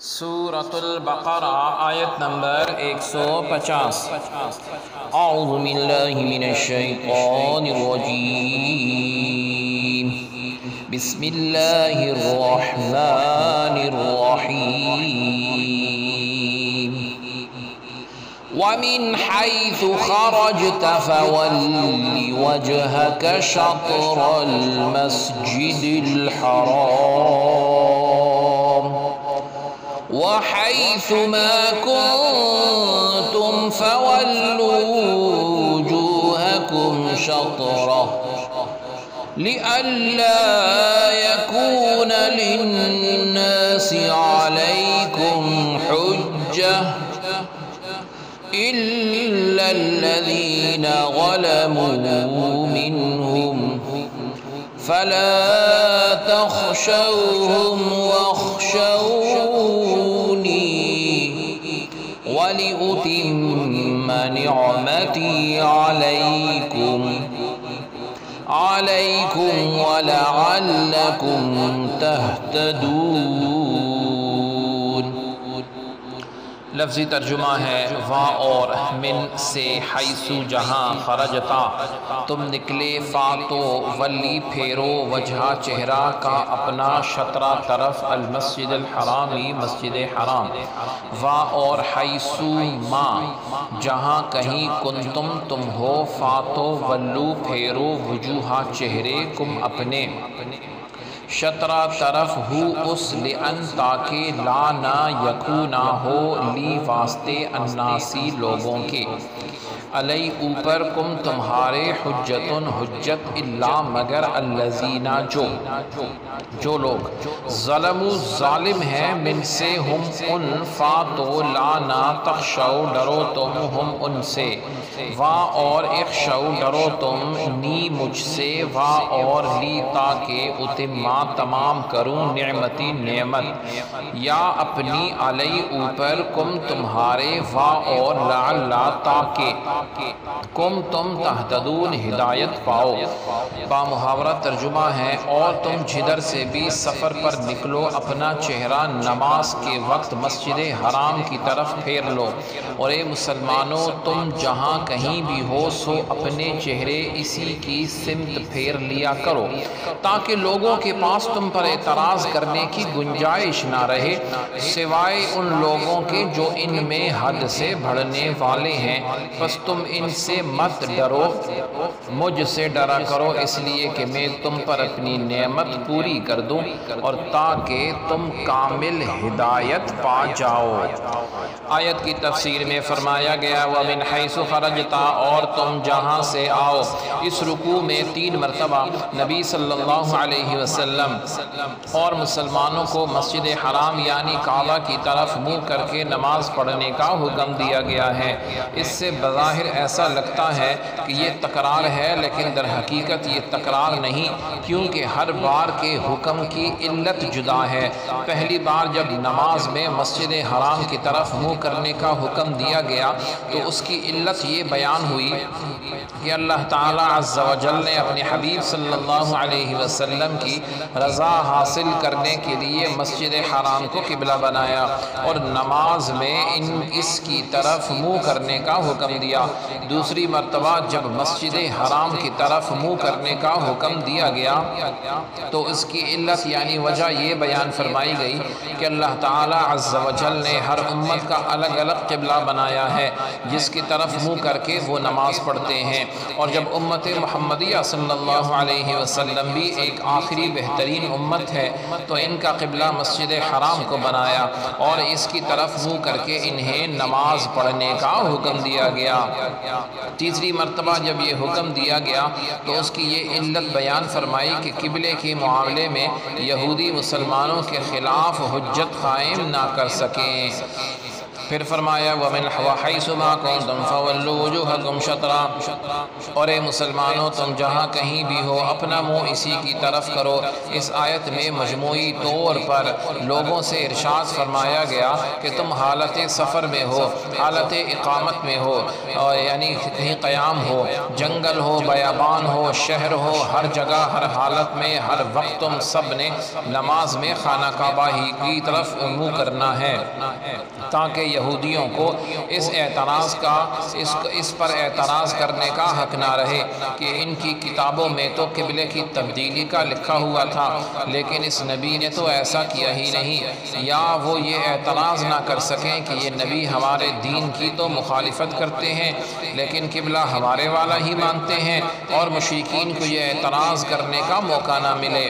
سورۃ البقرہ آیت نمبر 150۔ اعوذ باللہ من الشیطان الرجیم، بسم اللہ الرحمن الرحیم۔ وَمِنْ حَيْثُ خَرَجْتَ فَوَلِّ وَجْهَكَ شَطْرَ الْمَسْجِدِ الْحَرَامِ وَحَيْثُ مَا كُنْتُمْ فَوَلُّوا وُجُوهَكُمْ شَطْرَهُ لِئَلَّا يَكُونَ لِلنَّاسِ عَلَيْكُمْ حُجَّةٌ إِلَّا الَّذِينَ ظَلَمُوا مِنْهُمْ فَلَا تَخْشَوْهُمْ وَاخْشَوْنِي وَلِأُتِمَّ نِعْمَتِي عَلَيْكُمْ وَلَعَلَّكُمْ تَهْتَدُونَ۔ لفظی ترجمہ ہے وا اور من سے، حیثو جہاں، خرجتا تم نکلے، فاتو ولی پھیرو، وجہ چہرہ کا اپنا، شطرہ طرف، المسجد الحرامی مسجد حرام، وا اور حیثو ما جہاں کہیں، کنتم تم ہو، فاتو ولو پھیرو، وجوہا چہرے، کم اپنے، شطرہ طرف، ہو اس، لئن تاکہ، لا نہ، یکو نہ ہو، لی واسطے، الناسی لوگوں کے، علی اوپر، کم تمہارے، حجتن حجت، الا مگر، الذین جو لوگ، ظلموا ظالم ہیں، من سے ہم ان، فاتو لا نہ، تخشو ڈرو تم، ہم ان سے، وا اور اخشو ڈرو تم، نی مجھ سے، وا اور لی تاکہ، اتما تمام کروں، نعمتی نعمت، یا اپنی، علی اوپر، کم تمہارے، وا اور لعلا تاکہ، کم تم تہتدون ہدایت پاؤ۔ با محاورہ ترجمہ ہے اور تم جدھر سے بھی سفر پر نکلو، اپنا چہرہ نماز کے وقت مسجد حرام کی طرف پھیر لو، اور اے مسلمانوں تم جہاں کہیں بھی ہو سو اپنے چہرے اسی کی سمت پھیر لیا کرو، تاکہ لوگوں کے پاس تم پر اعتراض کرنے کی گنجائش نہ رہے، سوائے ان لوگوں کے جو ان میں حد سے بڑھنے والے ہیں، پس تم ان سے مت ڈرو، مجھ سے ڈرا کرو، اس لیے کہ میں تم پر اپنی نعمت پوری کر دوں، اور تاکہ تم کامل ہدایت پا جاؤ۔ آیت کی تفسیر میں فرمایا گیا وَمِنْ حَيْثُ خَرَجْتَ، اور تم جہاں سے آؤ۔ اس رکوع میں 3 مرتبہ نبی صلی اللہ علیہ وسلم اور مسلمانوں کو مسجد حرام یعنی کعبہ کی طرف منہ کر کے نماز پڑھنے کا حکم دیا گیا ہے۔ اس سے بظاہر ایسا لگتا ہے کہ یہ تکرار ہے، لیکن در حقیقت یہ تکرار نہیں، کیونکہ ہر بار کے حکم کی علت جدا ہے۔ پہلی بار جب نماز میں مسجد حرام کی طرف منہ کرنے کا حکم دیا گیا تو اس کی علت یہ بیان ہوئی کہ اللہ تعالیٰ عز و جل نے اپنے حبیب صلی اللہ علیہ وسلم کی رضا حاصل کرنے کے لیے مسجد حرام کو قبلہ بنایا، اور نماز میں اس کی طرف منہ کرنے کا حکم دیا۔ دوسری مرتبہ جب مسجد حرام کی طرف منہ کرنے کا حکم دیا گیا تو اس کی علت یعنی وجہ یہ بیان فرمائی گئی کہ اللہ تعالیٰ عز و جل نے ہر امت کا الگ الگ قبلہ بنایا ہے جس کی طرف منہ کر کے وہ نماز پڑھتے ہیں، اور جب امت محمدیہ صلی اللہ علیہ وسلم بھی ایک آخری بہترین امت ہے تو ان کا قبلہ مسجد حرام کو بنایا اور اس کی طرف منہ کر کے انہیں نماز پڑھنے کا حکم دیا گیا۔ تیسری مرتبہ جب یہ حکم دیا گیا تو اس کی یہ علت بیان فرمائی کہ قبلے کے معاملے میں یہودی مسلمانوں کے خلاف حجت قائم نہ کر سکیں۔ پھر فرمایا وَمِنْ حَيْثُ مَا كُنْتُمْ فَوَلُّوا وُجُوهَكُمْ شَطْرَهُ، اور اے مسلمانوں تم جہاں کہیں بھی ہو اپنا منہ اسی کی طرف کرو۔ اس آیت میں مجموعی طور پر لوگوں سے ارشاد فرمایا گیا کہ تم حالت سفر میں ہو، حالت اقامت میں ہو، یعنی کہیں قیام ہو، جنگل ہو، بیابان ہو، شہر ہو، ہر جگہ ہر حالت میں ہر وقت تم سب نے نماز میں خانہ کعبہ ہی کی طرف منہ کرنا ہے، تاکہ یہودیوں کو اس پر اعتراض کرنے کا حق نہ رہے کہ ان کی کتابوں میں تو قبلے کی تبدیلی کا لکھا ہوا تھا لیکن اس نبی نے تو ایسا کیا ہی نہیں، یا وہ یہ اعتراض نہ کر سکیں کہ یہ نبی ہمارے دین کی تو مخالفت کرتے ہیں لیکن قبلہ ہمارے والا ہی مانتے ہیں، اور مشرکین کو یہ اعتراض کرنے کا موقع نہ ملے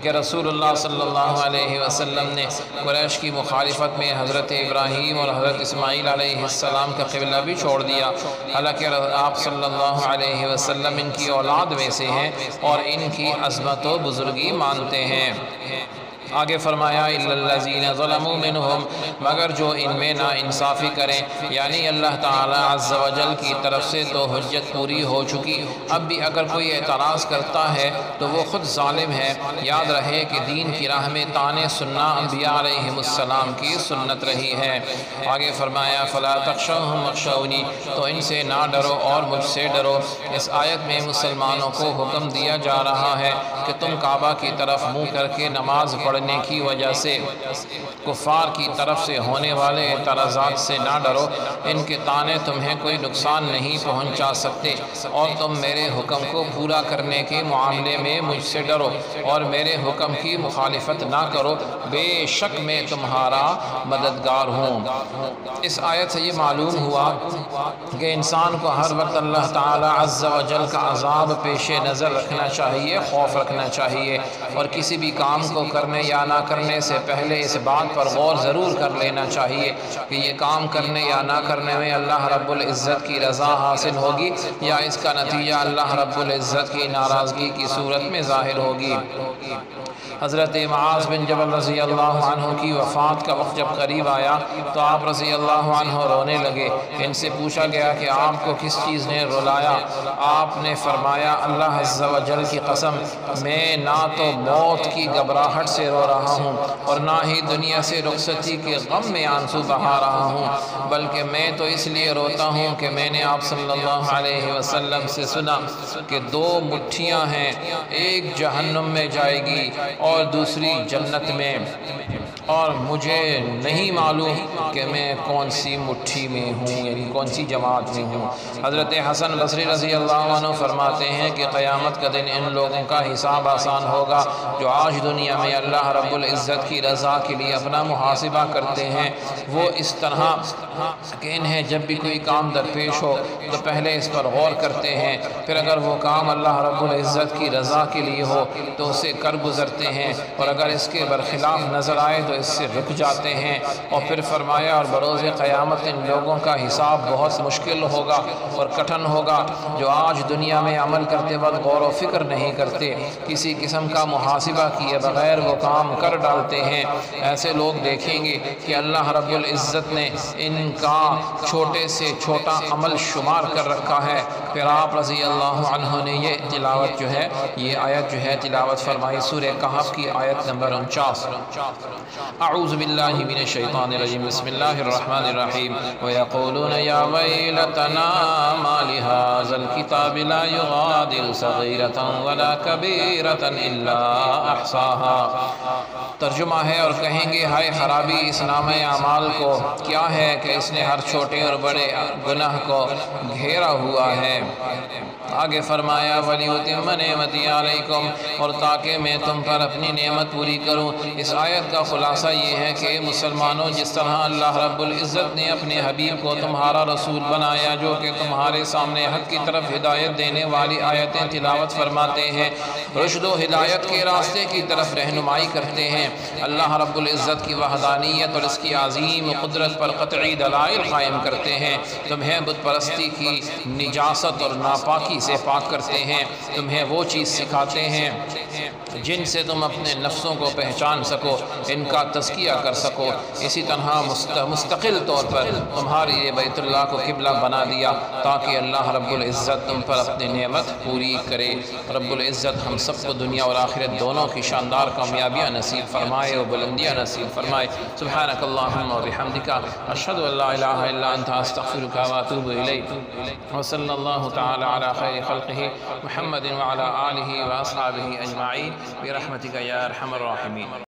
کہ رسول اللہ صلی اللہ علیہ وسلم نے قریش کی مخالفت میں حضرت ابراہیم اور حضرت اسماعیل علیہ السلام کا قبلہ بھی چھوڑ دیا، حالانکہ آپ صلی اللہ علیہ وسلم ان کی اولاد میں سے ہیں اور ان کی عظمت و بزرگی مانتے ہیں۔ آگے فرمایا إِلَّا الَّذِينَ ظَلَمُوا مِنْهُمْ، مگر جو ان میں نا انصافی کریں، یعنی اللہ تعالی عز و جل کی طرف سے تو حجت پوری ہو چکی، اب بھی اگر کوئی اعتراض کرتا ہے تو وہ خود ظالم ہے۔ یاد رہے کہ دین کی راہ میں طعنے سننا انبیاء علیہ السلام کی سنت رہی ہے۔ آگے فرمایا فَلَا تَخْشَوْهُمْ وَاخْشَوْنِي، تو ان سے نہ ڈرو اور مجھ سے ڈرو۔ اس آیت میں مسلمانوں کو حکم دیا جا رہا ہے کہ تم کعبہ کی طرف منہ کر کے نماز پڑھنے کی وجہ سے کفار کی طرف سے ہونے والے اعتراضات سے نہ ڈرو، ان کے طعنے تمہیں کوئی نقصان نہیں پہنچا سکتے، اور تم میرے حکم کو پورا کرنے کے معاملے میں مجھ سے ڈرو اور میرے حکم کی مخالفت نہ کرو، بے شک میں تمہارا مددگار ہوں۔ اس آیت سے یہ معلوم ہوا کہ انسان کو ہر وقت اللہ تعالی عز و جل کا عذاب پیش نظر رکھنا چاہیے، خوف رکھنا چاہیے، اور کسی بھی کام کو کرنے یا نہ کرنے سے پہلے اس بات پر غور ضرور کر لینا چاہیے کہ یہ کام کرنے یا نہ کرنے میں اللہ رب العزت کی رضا حاصل ہوگی یا اس کا نتیجہ اللہ رب العزت کی ناراضگی کی صورت میں ظاہر ہوگی۔ حضرت معاذ بن جبل رضی اللہ عنہ کی وفات کا وقت جب قریب آیا تو آپ رضی اللہ عنہ رونے لگے۔ ان سے پوچھا گیا کہ آپ کو کس چیز نے رلایا؟ آپ نے فرمایا اللہ عز و جل کی قسم، میں نہ تو موت کی گھبراہٹ سے رو رہا ہوں اور نہ ہی دنیا سے رخصتی کے غم میں آنسو بہا رہا ہوں، بلکہ میں تو اس لیے روتا ہوں کہ میں نے آپ صلی اللہ علیہ وسلم سے سنا کہ دو مٹھیاں ہیں، ایک جہنم میں جائے گی اور دوسری جنت میں، اور مجھے نہیں معلوم کہ میں کون سی مٹھی میں ہوں، یعنی کون سی جماعت میں ہوں۔ حضرت حسن بصری رضی اللہ عنہ فرماتے ہیں کہ قیامت کا دن ان لوگوں کا حساب آسان ہوگا جو آج دنیا میں اللہ رب العزت کی رضا کے لیے اپنا محاسبہ کرتے ہیں۔ وہ اس طرح کہ انہیں جب بھی کوئی کام درپیش ہو تو پہلے اس پر غور کرتے ہیں، پھر اگر وہ کام اللہ رب العزت کی رضا کے لیے ہو تو اسے کر گزرتے ہیں، اور اگر اس کے برخلاف نظر آئے تو اس سے رک جاتے ہیں۔ اور پھر فرمایا اور بروز قیامت ان لوگوں کا حساب بہت مشکل ہوگا اور کٹھن ہوگا جو آج دنیا میں عمل کرتے وقت غور و فکر نہیں کرتے، کسی قسم کا محاسبہ کیے بغیر وہ کام کر ڈالتے ہیں۔ ایسے لوگ دیکھیں گے کہ اللہ رب العزت نے ان کا چھوٹے سے چھوٹا عمل شمار کر رکھا ہے۔ پھر آپ رضی اللہ عنہ نے یہ تلاوت جو ہے، یہ آیت جو ہے تلاوت فرمائی سورہ کہف کی آیت نمبر 49۔ اعوذ باللہ من الشیطان الرجیم، بسم اللہ الرحمن الرحیم۔ وَيَقُولُونَ يَا وَيْلَتَنَا مَا لِهَذَا الْكِتَابِ لَا يُغَادِرُ صَغِيرَةً وَلَا كَبِيرَةً إِلَّا أَحْصَاهَا۔ ترجمہ ہے اور کہیں گے ہائے خرابی اس نامہ اعمال کو، کیا ہے کہ اس نے ہر چھوٹے اور بڑے گناہ کو گھیرا ہوا ہے۔ آگے فرمایا وَلِيُتِمَّ نِعْمَتِي عَلَيْكُمْ، اور تاکہ میں تم پر اپنی نعمت پوری کروں۔ اس آیت کا خلاصہ یہ ہے کہ مسلمانوں، جس طرح اللہ رب العزت نے اپنے حبیب کو تمہارا رسول بنایا جو کہ تمہارے سامنے حق کی طرف ہدایت دینے والی آیتیں تلاوت فرماتے ہیں، رشد و ہدایت کے راستے کی طرف رہنمائی کرتے ہیں، اللہ رب العزت کی وحدانیت اور اس کی عظیم قدرت پر قطعی دلائل قائم کرتے ہیں، تمہیں بت پرستی کی نجاست اور ناپاکی سے پاک کرتے ہیں، تمہیں وہ چیز سکھاتے ہیں جن سے تم اپنے نفسوں کو پہچان سکو، ان کا تزکیہ کر سکو۔ اسی طرح مستقل طور پر تمہاری یہ بیت اللہ کو قبلہ بنا دیا تاکہ اللہ رب العزت تم پر اپنی نعمت پوری کرے۔ رب العزت ہم سب کو دنیا اور آخرت دونوں کی شاندار کامیابیاں نصیب فرمائے و بلندیاں نصیب فرمائے۔ سبحانک اللہم و بحمدک، اشہد ان لا الہ الا انت، استغفرک و اتوب الیک، وصلی اللہ تعالی علی خیر خلقہ محمد وعلی آلہ و اصحابہ اجمعین برحمتک یا ارحم الراحمین۔